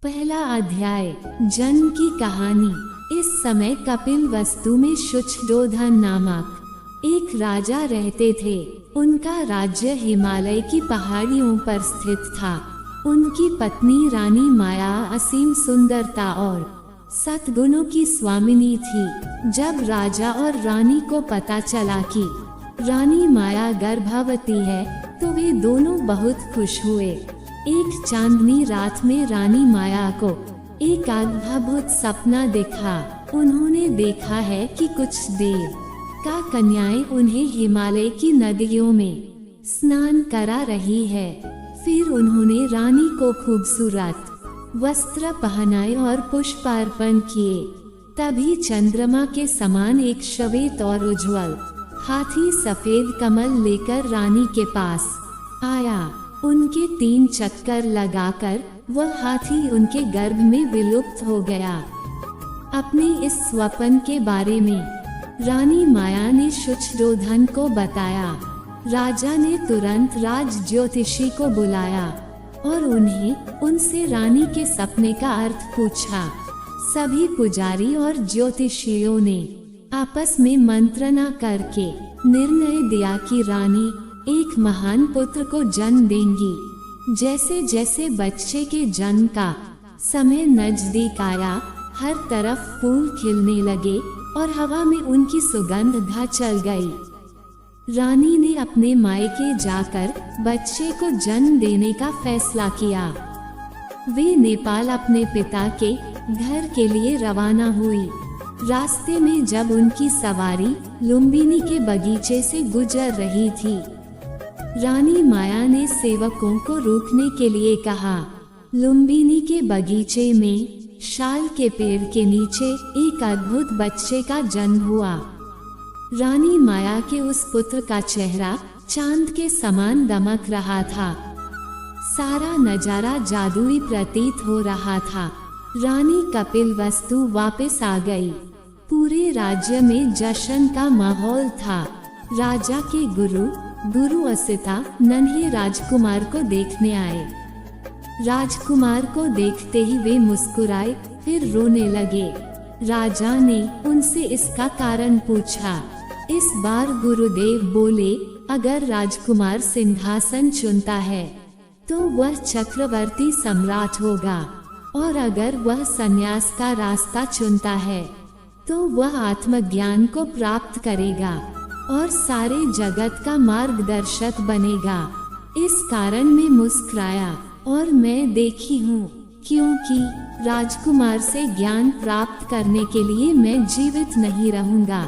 पहला अध्याय, जन्म की कहानी। इस समय कपिल वस्तु में शुचरोधन नामक एक राजा रहते थे। उनका राज्य हिमालय की पहाड़ियों पर स्थित था। उनकी पत्नी रानी माया असीम सुंदरता और सद्गुणों की स्वामिनी थी। जब राजा और रानी को पता चला कि रानी माया गर्भवती है तो वे दोनों बहुत खुश हुए। एक चांदनी रात में रानी माया को एक अद्भुत सपना दिखा। उन्होंने देखा है कि कुछ देर का कन्याएं उन्हें हिमालय की नदियों में स्नान करा रही है। फिर उन्होंने रानी को खूबसूरत वस्त्र पहनाए और पुष्प अर्पण किए। तभी चंद्रमा के समान एक श्वेत और उज्ज्वल हाथी सफेद कमल लेकर रानी के पास आया। उनके 3 चक्कर लगाकर वह हाथी उनके गर्भ में विलुप्त हो गया। अपने इस स्वप्न के बारे में रानी माया ने शुचरोधन को बताया। राजा ने तुरंत राज ज्योतिषी को बुलाया और उनसे रानी के सपने का अर्थ पूछा। सभी पुजारी और ज्योतिषियों ने आपस में मंत्रणा करके निर्णय दिया कि रानी एक महान पुत्र को जन्म देंगी। जैसे जैसे बच्चे के जन्म का समय नजदीक आया, हर तरफ फूल खिलने लगे और हवा में उनकी सुगंध घा चल गई। रानी ने अपने मायके जाकर बच्चे को जन्म देने का फैसला किया। वे नेपाल अपने पिता के घर के लिए रवाना हुई। रास्ते में जब उनकी सवारी लुम्बिनी के बगीचे से गुजर रही थी, रानी माया ने सेवकों को रोकने के लिए कहा। लुम्बिनी के बगीचे में शाल के पेड़ के नीचे एक अद्भुत बच्चे का जन्म हुआ। रानी माया के उस पुत्र का चेहरा चांद के समान दमक रहा था। सारा नजारा जादुई प्रतीत हो रहा था। रानी कपिल वस्तु वापस आ गई। पूरे राज्य में जश्न का माहौल था। राजा के गुरु असिता नन्हे राजकुमार को देखने आए। राजकुमार को देखते ही वे मुस्कुराए, फिर रोने लगे। राजा ने उनसे इसका कारण पूछा। इस बार गुरुदेव बोले, अगर राजकुमार सिंहासन चुनता है तो वह चक्रवर्ती सम्राट होगा, और अगर वह संन्यास का रास्ता चुनता है तो वह आत्मज्ञान को प्राप्त करेगा और सारे जगत का मार्गदर्शक बनेगा। इस कारण मैं मुस्कुराया और मैं देखी हूँ, क्योंकि राजकुमार से ज्ञान प्राप्त करने के लिए मैं जीवित नहीं रहूँगा।